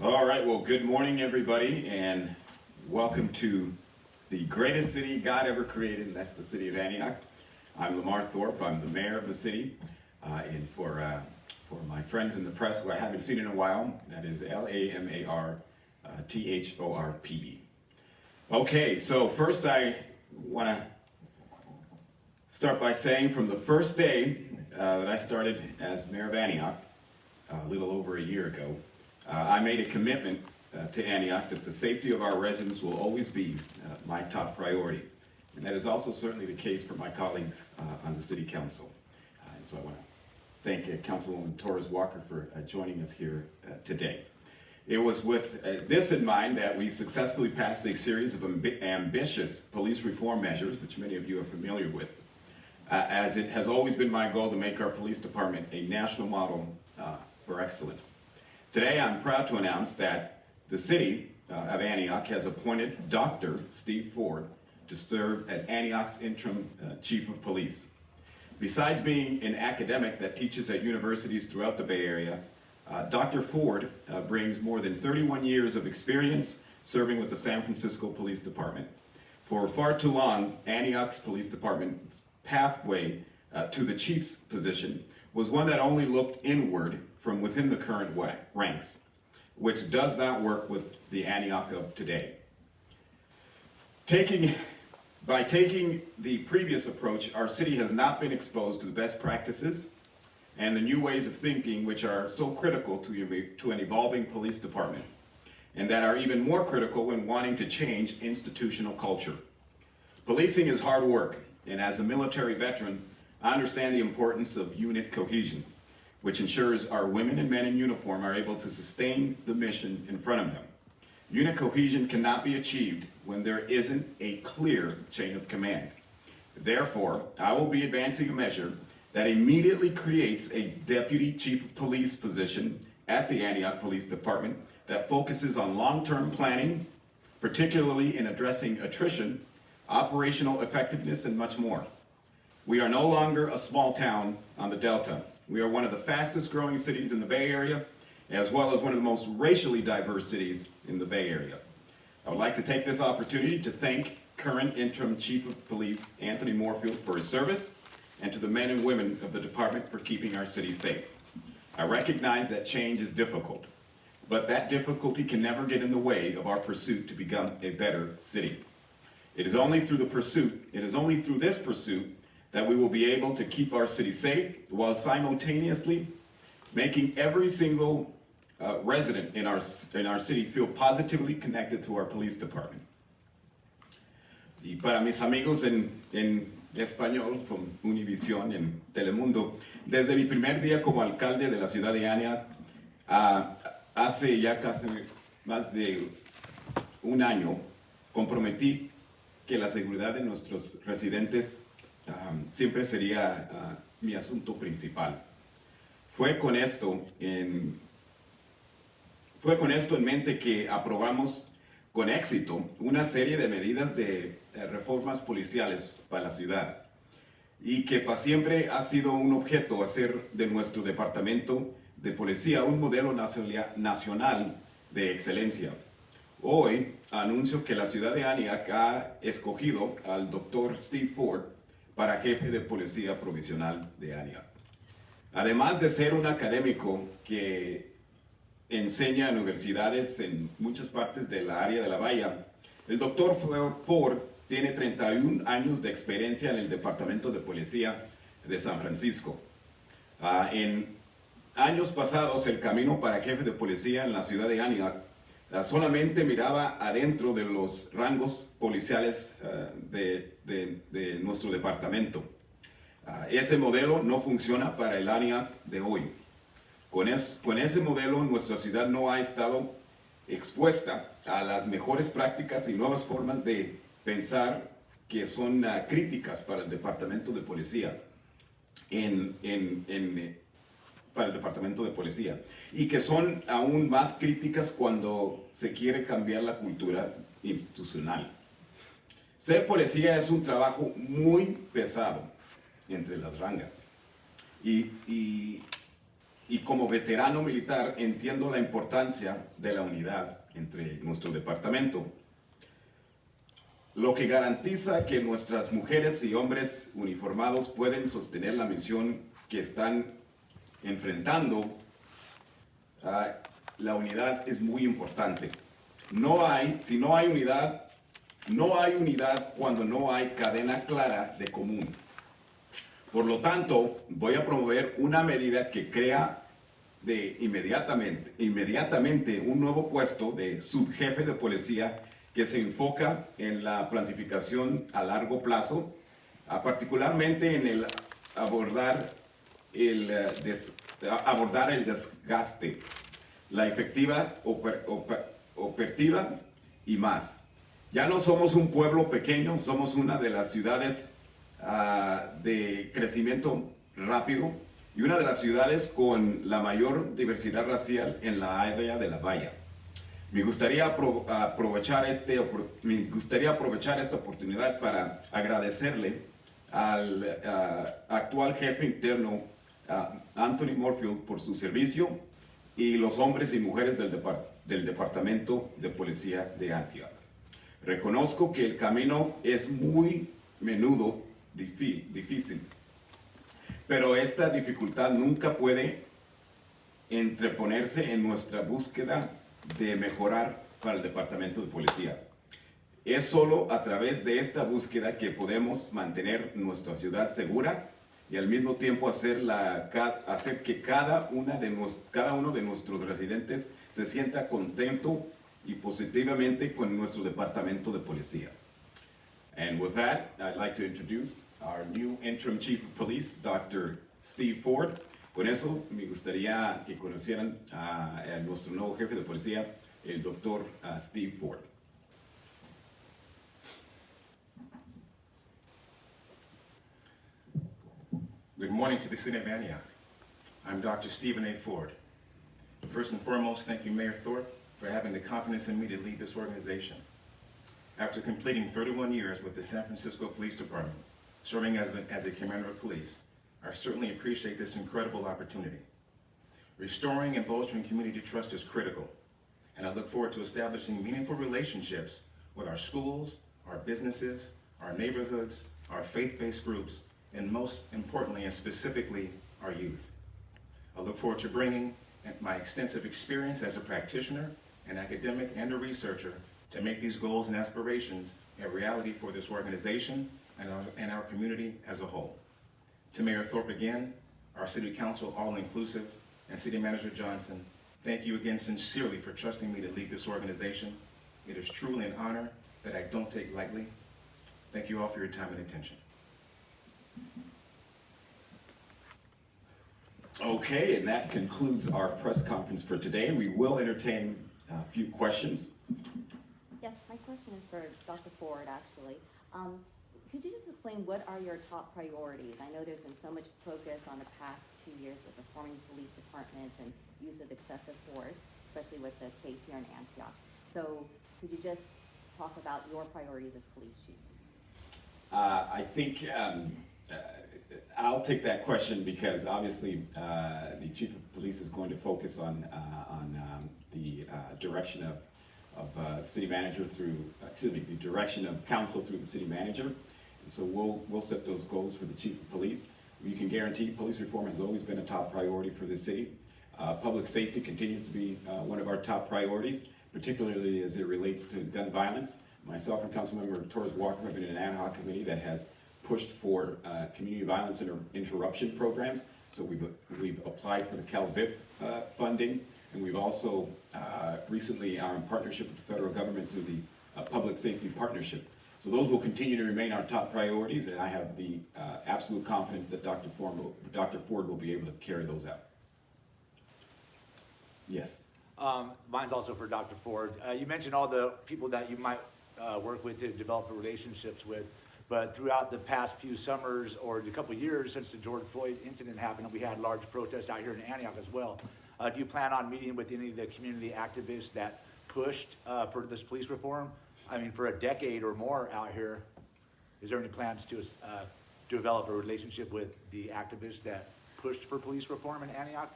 All right, well, good morning, everybody, and welcome to the greatest city God ever created, and that's the city of Antioch. I'm Lamar Thorpe. I'm the mayor of the city, and for my friends in the press who I haven't seen in a while, that is Lamarthorpe. Okay, so first I want to start by saying from the first day that I started as mayor of Antioch, a little over a year ago, I made a commitment to Antioch that the safety of our residents will always be my top priority. And that is also certainly the case for my colleagues on the city council. And so I want to thank Councilwoman Torres Walker for joining us here today. It was with this in mind that we successfully passed a series of ambitious police reform measures, which many of you are familiar with, as it has always been my goal to make our police department a national model for excellence. Today, I'm proud to announce that the city of Antioch has appointed Dr. Steve Ford to serve as Antioch's interim chief of police. Besides being an academic that teaches at universities throughout the Bay Area, Dr. Ford brings more than 31 years of experience serving with the San Francisco Police Department. For far too long, Antioch's police department's pathway to the chief's position was one that only looked inward from within the current ranks, which does not work with the Antioch of today. By taking the previous approach, our city has not been exposed to the best practices and the new ways of thinking which are so critical to an evolving police department, and that are even more critical when wanting to change institutional culture. Policing is hard work, and as a military veteran, I understand the importance of unit cohesion, which ensures our women and men in uniform are able to sustain the mission in front of them. Unit cohesion cannot be achieved when there isn't a clear chain of command. Therefore, I will be advancing a measure that immediately creates a deputy chief of police position at the Antioch Police Department that focuses on long-term planning, particularly in addressing attrition, operational effectiveness, and much more. We are no longer a small town on the Delta. We are one of the fastest growing cities in the Bay Area, as well as one of the most racially diverse cities in the Bay Area. I would like to take this opportunity to thank current interim chief of police, Anthony Moorfield, for his service, and to the men and women of the department for keeping our city safe. I recognize that change is difficult, but that difficulty can never get in the way of our pursuit to become a better city. It is only through this pursuit that we will be able to keep our city safe while simultaneously making every single resident in our city feel positively connected to our police department. Y para mis amigos en español, con Univisión y en Telemundo, desde mi primer día como alcalde de la ciudad de Antioch, hace ya casi más de un año, comprometí que la seguridad de nuestros residentes siempre sería mi asunto principal. Fue con esto en mente que aprobamos con éxito una serie de medidas de reformas policiales para la ciudad, y que para siempre ha sido un objeto hacer de nuestro departamento de policía un modelo nacional de excelencia. Hoy anuncio que la ciudad de Antioch ha escogido al Dr. Steve Ford para jefe de policía provisional de Antioch. Además de ser un académico que enseña en universidades en muchas partes del área de la Bahía, el Dr. Ford tiene 31 años de experiencia en el Departamento de Policía de San Francisco. En años pasados, el camino para jefe de policía en la ciudad de Antioch solamente miraba adentro de los rangos policiales de nuestro departamento. Ese modelo no funciona para el Antioch de hoy. Con ese modelo, nuestra ciudad no ha estado expuesta a las mejores prácticas y nuevas formas de pensar que son críticas para el departamento de policía para el departamento de policía, y que son aún más críticas cuando se quiere cambiar la cultura institucional. Ser policía es un trabajo muy pesado entre las rangas, y y como veterano militar entiendo la importancia de la unidad entre nuestro departamento, lo que garantiza que nuestras mujeres y hombres uniformados pueden sostener la misión que están enfrentando. La unidad es muy importante. Si no hay unidad, no hay unidad cuando no hay cadena clara de común. Por lo tanto, voy a promover una medida que crea inmediatamente un nuevo puesto de subjefe de policía que se enfoca en la planificación a largo plazo, particularmente en el abordar el desgaste, la efectiva operativa y más. Ya no somos un pueblo pequeño, somos una de las ciudades de crecimiento rápido y una de las ciudades con la mayor diversidad racial en la área de la Bahía. Me gustaría aprovechar esta oportunidad para agradecerle al actual jefe interno, Anthony Morfield, por su servicio y los hombres y mujeres del Departamento de Policía de Antioch. Reconozco que el camino es muy menudo difícil, pero esta dificultad nunca puede entreponerse en nuestra búsqueda de mejorar para el Departamento de Policía. Es solo a través de esta búsqueda que podemos mantener nuestra ciudad segura y al mismo tiempo hacer que cada uno de nuestros residentes se sienta contento y positivamente con nuestro Departamento de Policía. And with that, I'd like to introduce our new Interim Chief of Police, Dr. Steve Ford. Con eso, me gustaría que conocieran a nuestro nuevo jefe de policía, el Dr. Steve Ford. Good morning to the City of Antioch. I'm Dr. Stephen A. Ford. First and foremost, thank you, Mayor Thorpe, for having the confidence in me to lead this organization. After completing 31 years with the San Francisco Police Department, serving as a commander of police, I certainly appreciate this incredible opportunity. Restoring and bolstering community trust is critical, and I look forward to establishing meaningful relationships with our schools, our businesses, our neighborhoods, our faith-based groups, and most importantly and specifically, our youth. I look forward to bringing my extensive experience as a practitioner, an academic, and a researcher to make these goals and aspirations a reality for this organization and our community as a whole. To Mayor Thorpe again, our City Council, all-inclusive, and City Manager Johnson, thank you again sincerely for trusting me to lead this organization. It is truly an honor that I don't take lightly. Thank you all for your time and attention. Okay, and that concludes our press conference for today. We will entertain a few questions. Yes, my question is for Dr. Ford, actually. Could you just explain what are your top priorities? I know there's been so much focus on the past 2 years with reforming police departments and use of excessive force, especially with the case here in Antioch. So could you just talk about your priorities as police chief? I think I'll take that question because obviously the chief of police is going to focus on the direction of city manager through, the direction of council through the city manager. And so we'll set those goals for the chief of police. You can guarantee police reform has always been a top priority for the city. Public safety continues to be one of our top priorities, particularly as it relates to gun violence. Myself and Councilmember Torres Walker have been in an ad hoc committee that has pushed for community violence interruption programs. So we've applied for the CalVIP funding, and we've also recently are in partnership with the federal government through the Public Safety Partnership. So those will continue to remain our top priorities, and I have the absolute confidence that Dr. Ford will be able to carry those out. Yes. Mine's also for Dr. Ford. You mentioned all the people that you might work with to develop relationships with, but throughout the past few summers or a couple of years since the George Floyd incident happened, we had large protests out here in Antioch as well. Do you plan on meeting with any of the community activists that pushed for this police reform? I mean, for a decade or more out here, is there any plans to develop a relationship with the activists that pushed for police reform in Antioch?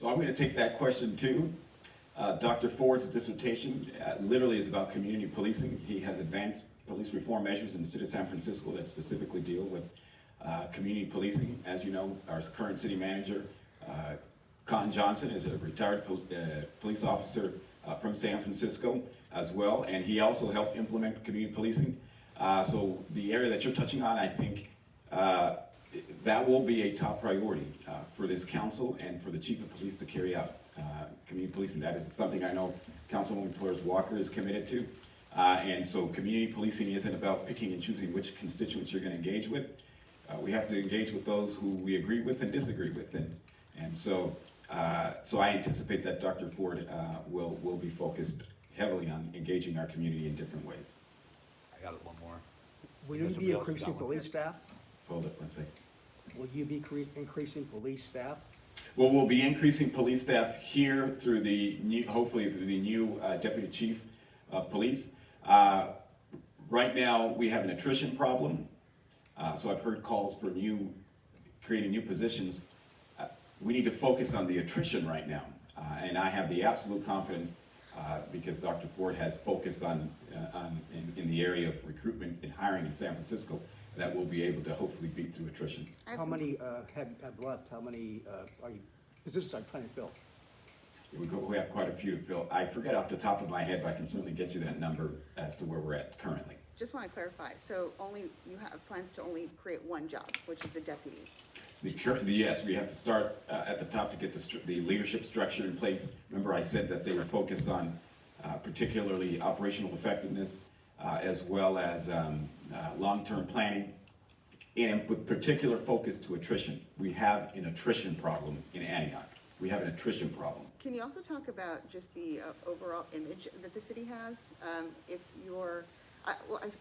So I'm going to take that question too. Dr. Ford's dissertation literally is about community policing. He has advanced police reform measures in the city of San Francisco that specifically deal with community policing. As you know, our current city manager, Con Johnson, is a retired police officer from San Francisco as well, and he also helped implement community policing. So the area that you're touching on, I think that will be a top priority for this council and for the chief of police to carry out community policing. That is something I know Councilwoman Torres Walker is committed to. And so community policing isn't about picking and choosing which constituents you're going to engage with. We have to engage with those who we agree with and disagree with. And so I anticipate that Dr. Ford will be focused heavily on engaging our community in different ways. I got one more. Will You know, you somebody be else has got increasing one. police staff? Hold up one second. Will you be increasing police staff? Well, we'll be increasing police staff here through the new, hopefully through the new deputy chief of police. Right now, we have an attrition problem. So I've heard calls for creating new positions. We need to focus on the attrition right now. And I have the absolute confidence because Dr. Ford has focused on in the area of recruitment and hiring in San Francisco, that we'll be able to hopefully beat through attrition. How many have left? How many positions are you trying to fill? We have quite a few to fill. I forget off the top of my head, but I can certainly get you that number as to where we're at currently. Just want to clarify, so you have plans to only create one job, which is the deputy? Yes, we have to start at the top to get the leadership structure in place. Remember I said that they were focused on particularly operational effectiveness as well as long-term planning, and with particular focus to attrition. We have an attrition problem in Antioch. We have an attrition problem. Can you also talk about just the overall image that the city has? If you're, I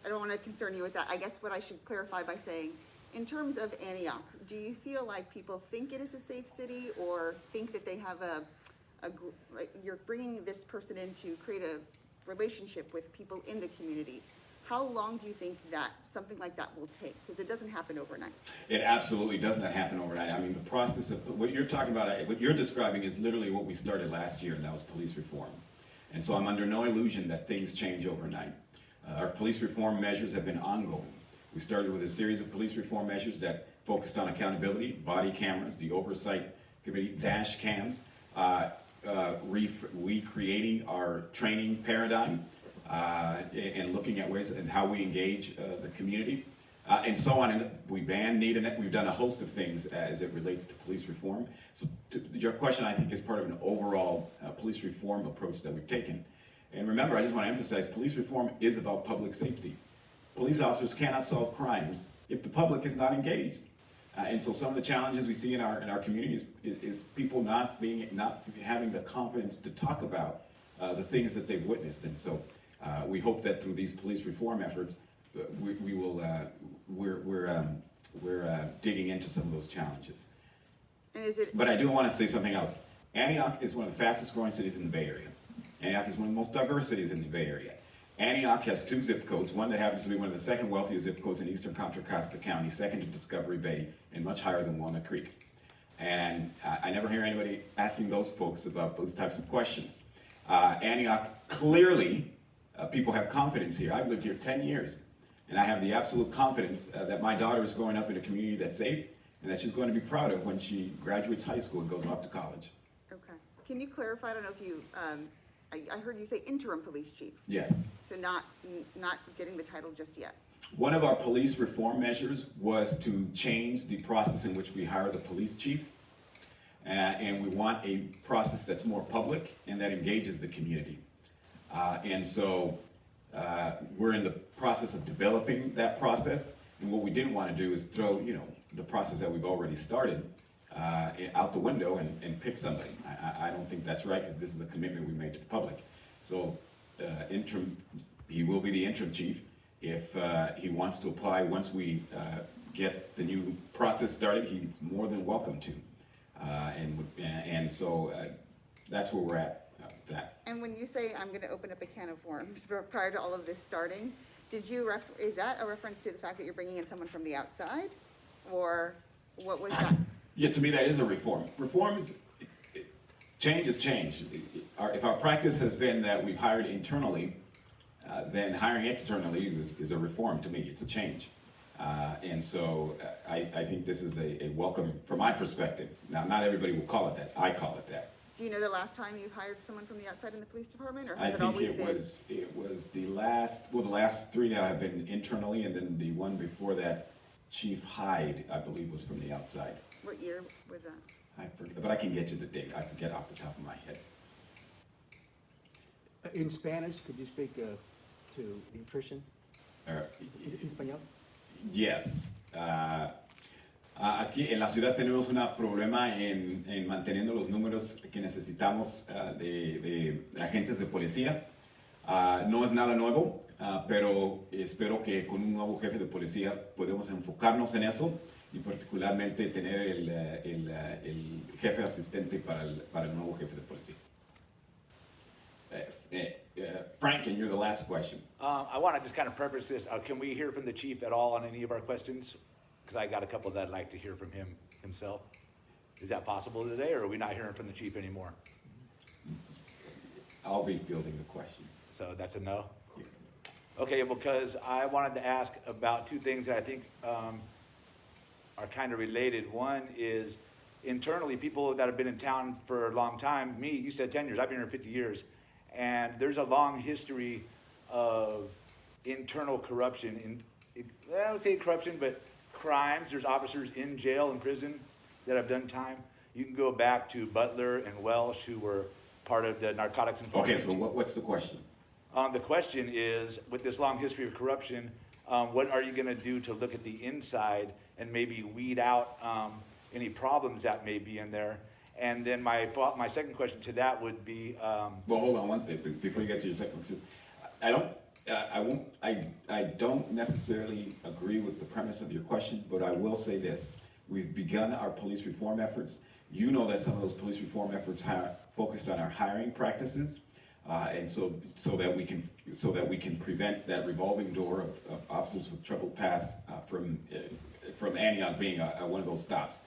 don't want to concern you with that. I guess what I should clarify by saying, in terms of Antioch, do you feel like people think it is a safe city, or think that they have like you're bringing this person in to create a relationship with people in the community? How long do you think that something like that will take? Because it doesn't happen overnight. It absolutely does not happen overnight. I mean, the process of what you're talking about, what you're describing is literally what we started last year, and that was police reform. And so I'm under no illusion that things change overnight. Our police reform measures have been ongoing. We started with a series of police reform measures that focused on accountability, body cameras, the Oversight Committee, dash cams, recreating our training paradigm, and looking at ways and how we engage the community, and so on. And we ban need, and we've done a host of things as it relates to police reform. So your question, I think, is part of an overall police reform approach that we've taken. And remember, I just want to emphasize, police reform is about public safety. Police officers cannot solve crimes if the public is not engaged. And so some of the challenges we see in our communities is people not having the confidence to talk about the things that they've witnessed. And so we hope that through these police reform efforts, we're digging into some of those challenges. And is it? But I do want to say something else. Antioch is one of the fastest growing cities in the Bay Area. Antioch is one of the most diverse cities in the Bay Area. Antioch has 2 zip codes, one that happens to be one of the second wealthiest zip codes in eastern Contra Costa County, second to Discovery Bay, and much higher than Walnut Creek. And I never hear anybody asking those folks about those types of questions. Antioch, clearly, people have confidence here. I've lived here 10 years, and I have the absolute confidence that my daughter is growing up in a community that's safe, and that she's going to be proud of when she graduates high school and goes off to college. Okay. Can you clarify? I don't know if you, I heard you say interim police chief. Yes. So not getting the title just yet. One of our police reform measures was to change the process in which we hire the police chief. And we want a process that's more public and that engages the community. And so we're in the process of developing that process. And what we didn't want to do is throw, the process that we've already started out the window and pick somebody. I don't think that's right, because this is a commitment we made to the public. So he will be the interim chief. If he wants to apply once we get the new process started, he's more than welcome to. And so that's where we're at with that. And when you say I'm going to open up a can of worms prior to all of this starting, is that a reference to the fact that you're bringing in someone from the outside, or what was that? Yeah, to me that is a reform. Reform is, Change is change. If our practice has been that we've hired internally, then hiring externally is a reform to me. It's a change. And so I think this is a welcome, from my perspective. Now, not everybody will call it that. I call it that. Do you know the last time you've hired someone from the outside in the police department, or I has it think always been? it was the last three now have been internally, and then the one before that, Chief Hyde, I believe, was from the outside. What year was that? I forget, but I can get you the date. I forget off the top of my head. In Spanish, could you speak to nutrition? Uh, En español? Yes. Aquí en la ciudad tenemos un problema en manteniendo los números que necesitamos de agentes de policía. No es nada nuevo, pero espero que con un nuevo jefe de policía podemos enfocarnos en eso y particularmente tener el jefe asistente para el nuevo jefe de policía. Frank, and you're the last question. I want to just kind of preface this. Can we hear from the chief at all on any of our questions? Because I got a couple that I'd like to hear from him himself. Is that possible today, or are we not hearing from the chief anymore? I'll be fielding the questions. So that's a no? Okay, because I wanted to ask about two things that I think are kind of related. One is internally, people that have been in town for a long time, me, you said 10 years, I've been here 50 years, and there's a long history of internal corruption. I would say corruption, but crimes. There's officers in jail and prison that have done time. You can go back to Butler and Welsh, who were part of the narcotics enforcement. Okay, so what's the question? The question is, with this long history of corruption, what are you going to do to look at the inside and maybe weed out any problems that may be in there? And then my second question to that would be... Well, hold on one thing before you get to your second question. I don't necessarily agree with the premise of your question, but I will say this. We've begun our police reform efforts. You know that some of those police reform efforts focused on our hiring practices. And so that we can prevent that revolving door of officers with troubled past from Antioch being one of those stops.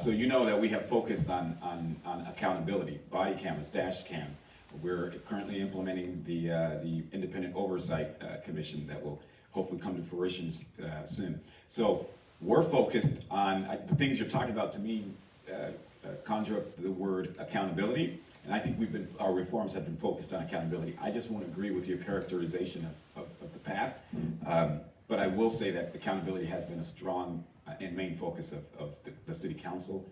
So you know that we have focused on accountability, body cameras, dash cams. We're currently implementing the Independent Oversight Commission that will hopefully come to fruition soon. So we're focused on the things you're talking about. To me, conjure up the word accountability. And I think our reforms have been focused on accountability. I just won't agree with your characterization of the past. But I will say that accountability has been a strong and main focus of the city council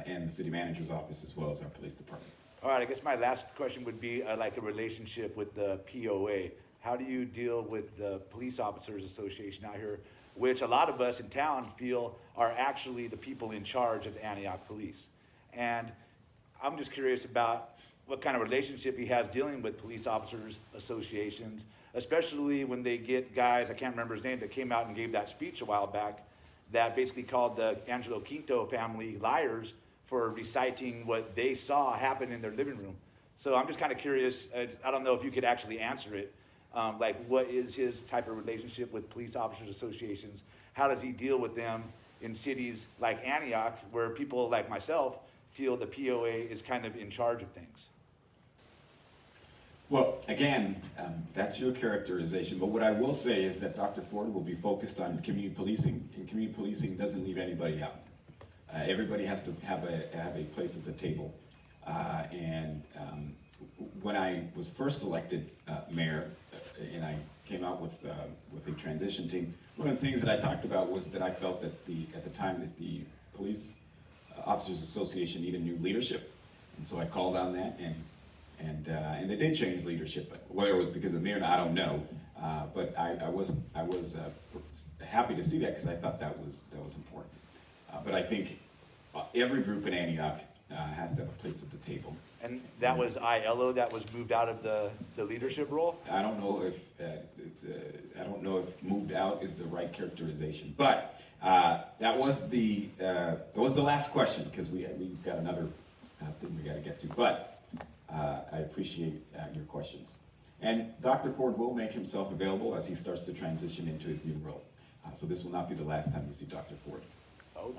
and the city manager's office, as well as our police department. All right, I guess my last question would be like a relationship with the POA. How do you deal with the Police Officers Association out here, which a lot of us in town feel are actually the people in charge of the Antioch Police? And I'm just curious about what kind of relationship he has dealing with police officers associations, especially when they get guys, I can't remember his name, that came out and gave that speech a while back that basically called the Angelo Quinto family liars for reciting what they saw happen in their living room. So I'm just kind of curious, I don't know if you could actually answer it, like what is his type of relationship with police officers associations? How does he deal with them in cities like Antioch, where people like myself feel the POA is kind of in charge of things? Well, again, that's your characterization, but what I will say is that Dr. Ford will be focused on community policing, and community policing doesn't leave anybody out. Everybody has to have a place at the table. When I was first elected mayor, and I came out with a transition team, one of the things that I talked about was that I felt that at the time that the Police Officers Association needed new leadership, and so I called on that, and they did change leadership. Whether it was because of me or not, I don't know. But I was happy to see that, because I thought that was important. But I think every group in Antioch has to have a place at the table. And that was ILO that was moved out of the leadership role? I don't know if moved out is the right characterization, but that was the last question, because we've got another thing we got to get to. But I appreciate your questions. And Dr. Ford will make himself available as he starts to transition into his new role. So this will not be the last time you see Dr. Ford. Oh,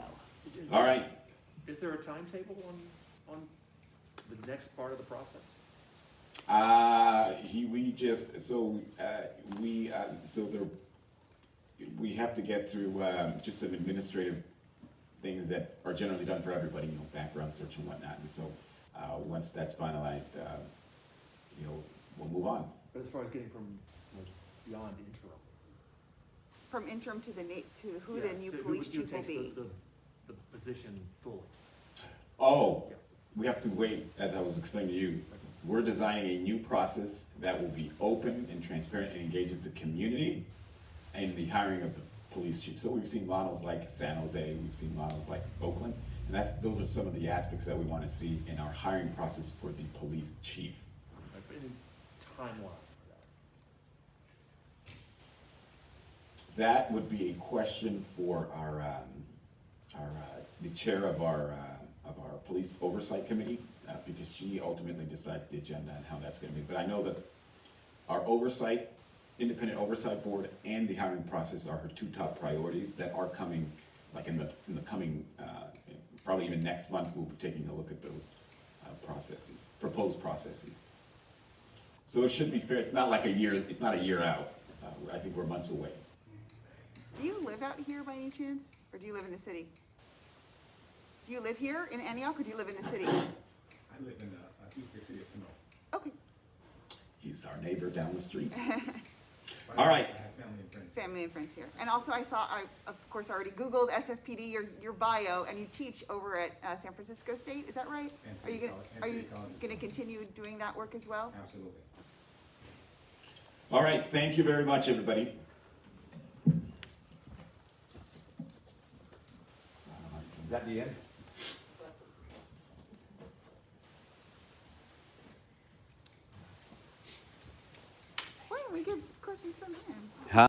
All right. Is there a timetable on the next part of the process? We have to get through, just some administrative things that are generally done for everybody, you know, background search and whatnot, and so, once that's finalized, you know, we'll move on. But as far as getting from, beyond interim? From interim to to who Yeah, the new to police who chief will takes be. the position fully. Oh, Yeah. we have to wait, as I was explaining to you. We're designing a new process that will be open and transparent and engages the community in the hiring of the police chief. So we've seen models like San Jose, we've seen models like Oakland, and those are some of the aspects that we want to see in our hiring process for the police chief. Like, any timeline for that? That would be a question for the chair of our police oversight committee, because she ultimately decides the agenda and how that's gonna be. But I know that our independent oversight board and the hiring process are her two top priorities that are coming, like in the coming, probably even next month, we'll be taking a look at those proposed processes. So it should be fair, it's not like it's not a year out. I think we're months away. Do you live out here by any chance, or do you live in the city? Do you live here in Antioch, or do you live in the city? I live in the city of Pinot. Okay, He's our neighbor down the street. All right. I have family and friends. family and friends here. And also I of course already Googled SFPD, your bio, and you teach over at San Francisco State, is that right? And Are you City gonna, College- and are you City College. gonna continue doing that work as well? Absolutely. All right, thank you very much, everybody. Is that the end? Why don't we get questions from him? Huh?